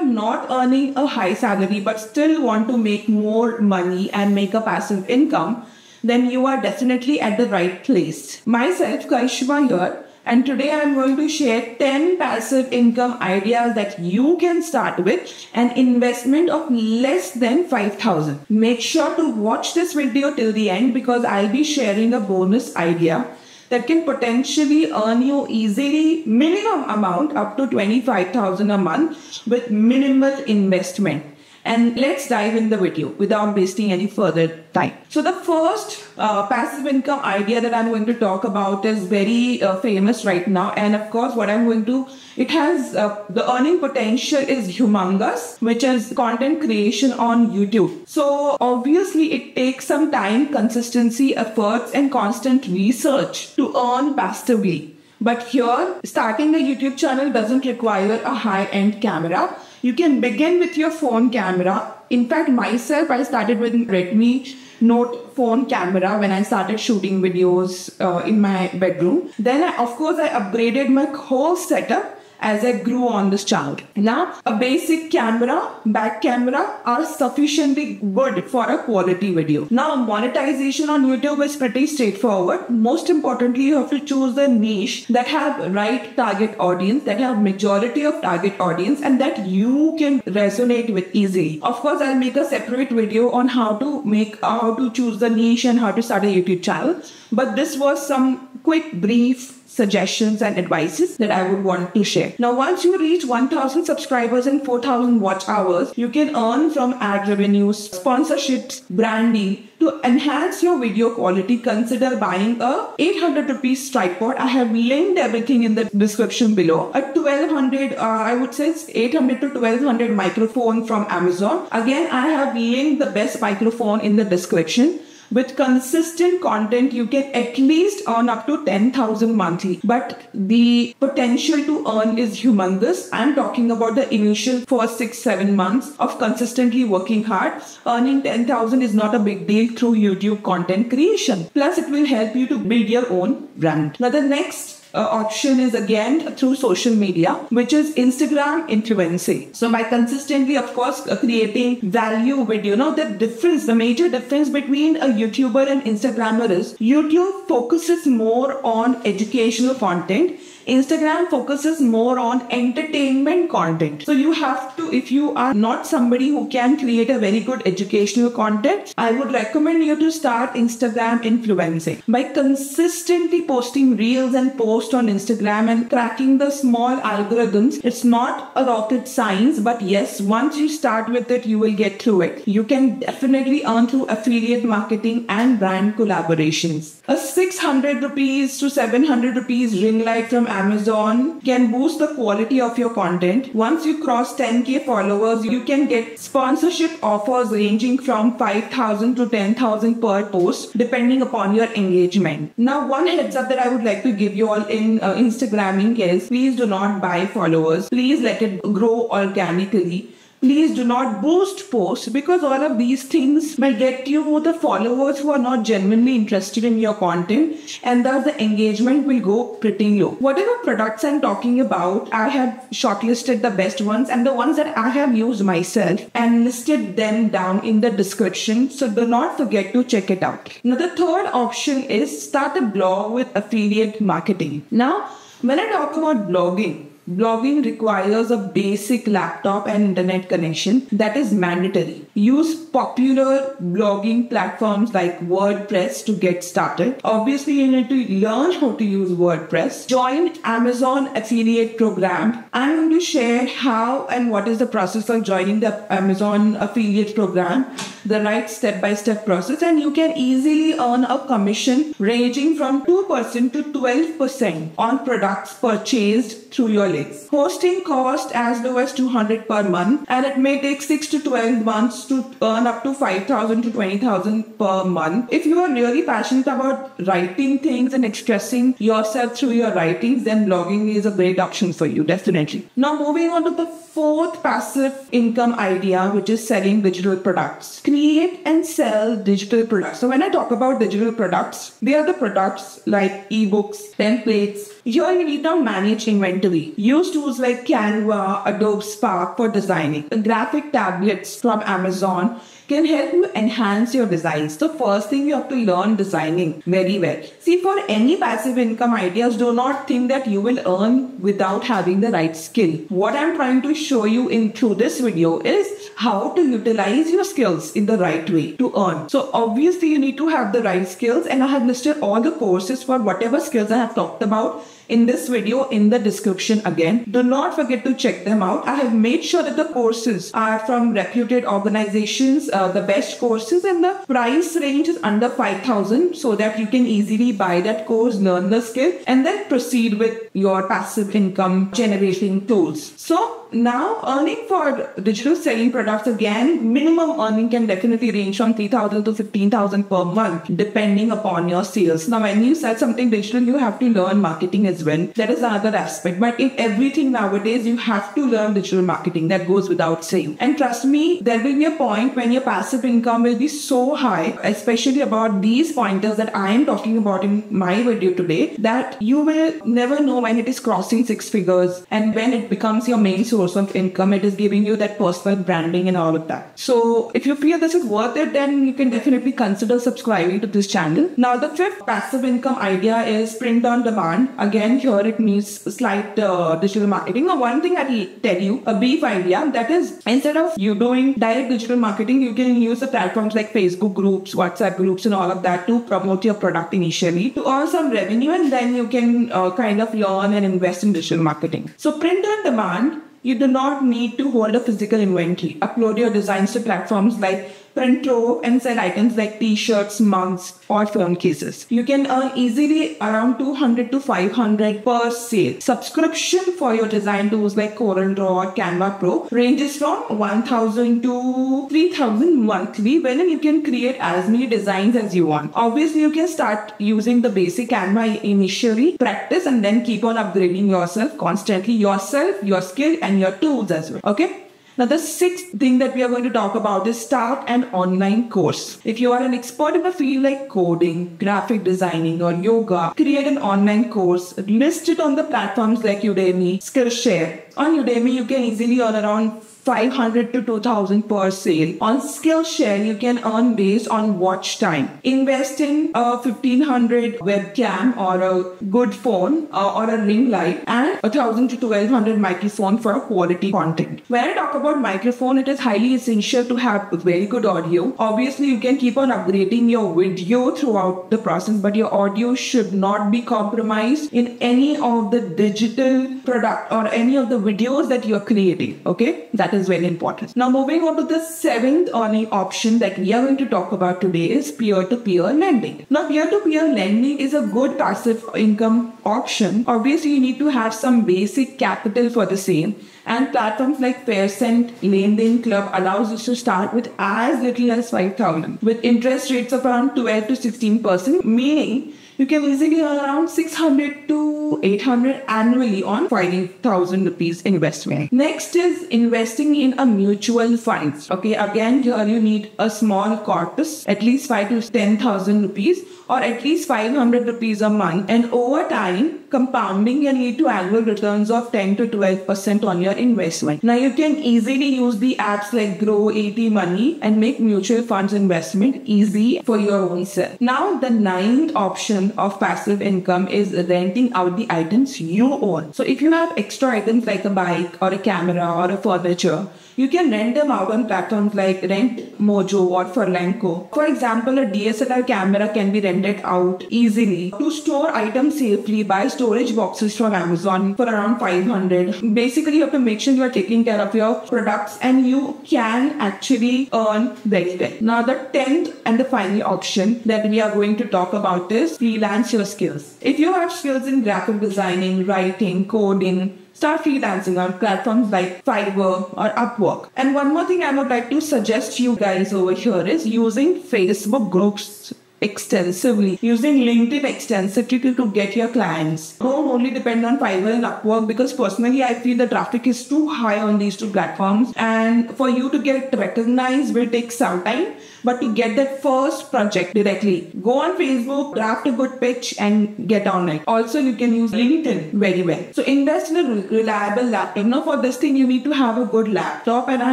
are not earning a high salary but still want to make more money and make a passive income, then you are definitely at the right place. Myself, Karishma here, and today I'm going to share 10 passive income ideas that you can start with an investment of less than 5,000. Make sure to watch this video till the end because I'll be sharing a bonus idea that can potentially earn you easily minimum amount up to 25,000 a month with minimal investment. And let's dive in the video without wasting any further time. So the first passive income idea that I'm going to talk about is very famous right now. And of course, it has the earning potential is humongous, which is content creation on YouTube. So obviously it takes some time, consistency, efforts, and constant research to earn passively. But here, starting a YouTube channel doesn't require a high-end camera. You can begin with your phone camera. In fact, myself, I started with Redmi Note phone camera when I started shooting videos in my bedroom. Then, I upgraded my whole setup as I grew on this channel. Now, a basic camera, back camera are sufficiently good for a quality video. Now, monetization on YouTube is pretty straightforward. Most importantly, you have to choose a niche that have right target audience, that have majority of target audience, and that you can resonate with easily. Of course, I'll make a separate video on how to choose the niche and how to start a YouTube channel. But this was some quick, brief suggestions and advices that I would want to share. Now, once you reach 1,000 subscribers and 4,000 watch hours, you can earn from ad revenues, sponsorships, branding. To enhance your video quality, consider buying a 800 rupees tripod. I have linked everything in the description below. A 1200, I would say 800 to 1200 microphone from Amazon. Again, I have linked the best microphone in the description. With consistent content, you can at least earn up to 10,000 monthly. But the potential to earn is humongous. I'm talking about the initial first 6-7 months of consistently working hard. Earning 10,000 is not a big deal through YouTube content creation. Plus, it will help you to build your own brand. Now, the next option is again through social media, which is Instagram influencing. So by consistently, of course, creating value video. Now the major difference between a YouTuber and Instagrammer is YouTube focuses more on educational content. Instagram focuses more on entertainment content. So you have to, if you are not somebody who can create a very good educational content, I would recommend you to start Instagram influencing. By consistently posting reels and posts on Instagram and cracking the small algorithms, it's not a rocket science, but yes, once you start with it, you will get through it. You can definitely earn through affiliate marketing and brand collaborations. A 600 rupees to 700 rupees ring light from Amazon can boost the quality of your content. Once you cross 10k followers, you can get sponsorship offers ranging from 5,000 to 10,000 per post, depending upon your engagement. Now, one heads up that I would like to give you all in Instagramming is, please do not buy followers. Please let it grow organically. Please do not boost posts because all of these things will get you the followers who are not genuinely interested in your content, and thus the engagement will go pretty low. Whatever products I'm talking about, I have shortlisted the best ones and the ones that I have used myself and listed them down in the description. So do not forget to check it out. Now the third option is start a blog with affiliate marketing. Now, when I talk about blogging requires a basic laptop and internet connection that is mandatory. Use popular blogging platforms like WordPress to get started. Obviously, you need to learn how to use WordPress. Join Amazon affiliate program. I'm going to share how and what is the process of joining the Amazon affiliate program, the right step-by-step process, and you can easily earn a commission ranging from 2% to 12% on products purchased through your links. Hosting cost as low as 200 per month, and it may take 6 to 12 months to earn up to 5,000 to 20,000 per month. If you are really passionate about writing things and expressing yourself through your writings, then blogging is a great option for you, definitely. Now moving on to the fourth passive income idea, which is selling digital products. create and sell digital products. So when I talk about digital products, they are the products like ebooks, templates. Here you need to manage inventory. Use tools like Canva, Adobe Spark for designing. The graphic tablets from Amazon can help you enhance your designs. The first thing you have to learn designing very well. See, for any passive income ideas, do not think that you will earn without having the right skill. What I'm trying to show you through this video is how to utilize your skills in the right way to earn. So obviously you need to have the right skills, and I have listed all the courses for whatever skills I have talked about in this video in the description again. Do not forget to check them out. I have made sure that the courses are from reputed organizations, the best courses, and the price range is under 5,000 so that you can easily buy that course, learn the skill, and then proceed with your passive income generating tools. So now earning for digital selling products, again, minimum earning can definitely range from 3,000 to 15,000 per month depending upon your sales. Now when you sell something digital, you have to learn marketing as well. That is another aspect. But in everything nowadays, you have to learn digital marketing. That goes without saying. And trust me, there will be a point when your passive income will be so high, especially about these pointers that I am talking about in my video today, that you will never know when it is crossing 6 figures and when it becomes your main source of income. It is giving you that personal branding and all of that. So if you feel this is worth it, then you can definitely consider subscribing to this channel. Now the fifth passive income idea is print on demand. Again, here it means slight digital marketing. Now one thing I'll tell you, a brief idea, that is, instead of you doing direct digital marketing, you can use the platforms like Facebook groups, WhatsApp groups, and all of that to promote your product initially to earn some revenue, and then you can kind of learn and invest in digital marketing. So print on demand, you do not need to hold a physical inventory. Upload your designs to platforms like Printro and sell items like t-shirts, mugs, or phone cases. You can earn easily around 200 to 500 per sale. Subscription for your design tools like CorelDRAW or Canva Pro ranges from 1,000 to 3,000 monthly, wherein you can create as many designs as you want. Obviously, you can start using the basic Canva initially, practice, and then keep on upgrading yourself constantly, your skill, and your tools as well. Okay? Now, the sixth thing that we are going to talk about is start an online course. If you are an expert in a field like coding, graphic designing, or yoga, create an online course, list it on the platforms like Udemy, Skillshare. On Udemy, you can easily earn around 500 to 2,000 per sale. On Skillshare, you can earn based on watch time. Invest in a 1,500 webcam or a good phone or a ring light, and 1,000 to 1,200 microphone for quality content. When I talk about microphone, it is highly essential to have very good audio. Obviously, you can keep on upgrading your video throughout the process, but your audio should not be compromised in any of the digital product or any of the videos that you are creating. Okay, that is very important. Now moving on to the seventh earning option that we are going to talk about today is peer-to-peer lending. Now peer-to-peer lending is a good passive income option. Obviously you need to have some basic capital for the same, and platforms like Faircent, Lending Club allows you to start with as little as 5,000 with interest rates of around 12 to 16%, meaning you can easily earn around 600 to 800 annually on 5,000 rupees investment. Next is investing in a mutual funds. Okay, again, here you need a small corpus, at least 5 to 10,000 rupees or at least 500 rupees a month. And over time, compounding can lead to annual returns of 10 to 12% on your investment. Now you can easily use the apps like Grow, 80 Money and make mutual funds investment easy for your own self. Now the ninth option of passive income is renting out the items you own. So if you have extra items like a bike or a camera or a furniture, you can rent them out on platforms like Rent Mojo or Furlenco. For example, a DSLR camera can be rented out easily. To store items safely, buy storage boxes from Amazon for around 500. Basically, you have to make sure you are taking care of your products and you can actually earn very well. Now, the 10th and the final option that we are going to talk about is freelance your skills. If you have skills in graphic designing, writing, coding, start freelancing on platforms like Fiverr or Upwork. And one more thing I would like to suggest you guys over here is using Facebook groups extensively, using LinkedIn extensively to get your clients. Don't only depend on Fiverr and Upwork, because personally I feel the traffic is too high on these two platforms, and for you to get recognized will take some time. But to get that first project directly, go on Facebook, draft a good pitch and get on it. Also, you can use LinkedIn very well. So invest in a reliable laptop. Now for this thing, you need to have a good laptop, and I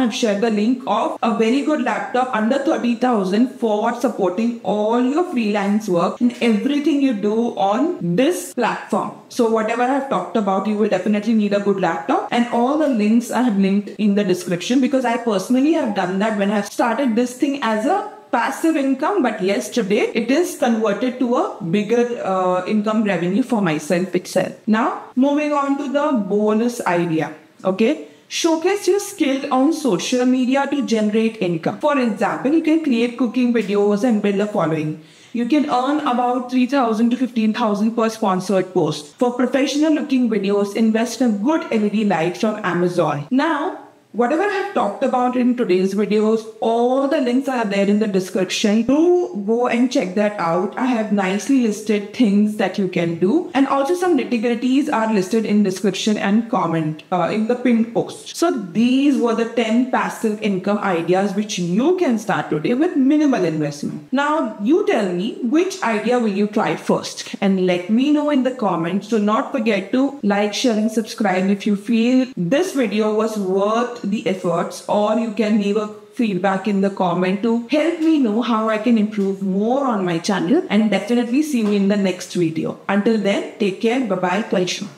have shared the link of a very good laptop under 30,000 for supporting all your freelance work and everything you do on this platform. So whatever I have talked about, you will definitely need a good laptop, and all the links I have linked in the description, because I personally have done that when I started this thing as a passive income. But yes, today it is converted to a bigger income revenue for myself itself. Now moving on to the bonus idea. Okay. Showcase your skill on social media to generate income. For example, you can create cooking videos and build a following. You can earn about 3,000 to 15,000 per sponsored post. For professional looking videos, invest in a good LED light from Amazon. Now, whatever I have talked about in today's videos, all the links are there in the description. Do go and check that out. I have nicely listed things that you can do, and also some nitty-gritties are listed in description and comment in the pinned post. So these were the 10 passive income ideas which you can start today with minimal investment. Now you tell me, which idea will you try first, and let me know in the comments. Do not forget to like, share and subscribe if you feel this video was worth the efforts, or you can leave a feedback in the comment to help me know how I can improve more on my channel, and definitely see me in the next video. Until then, take care. Bye bye. Kaishma.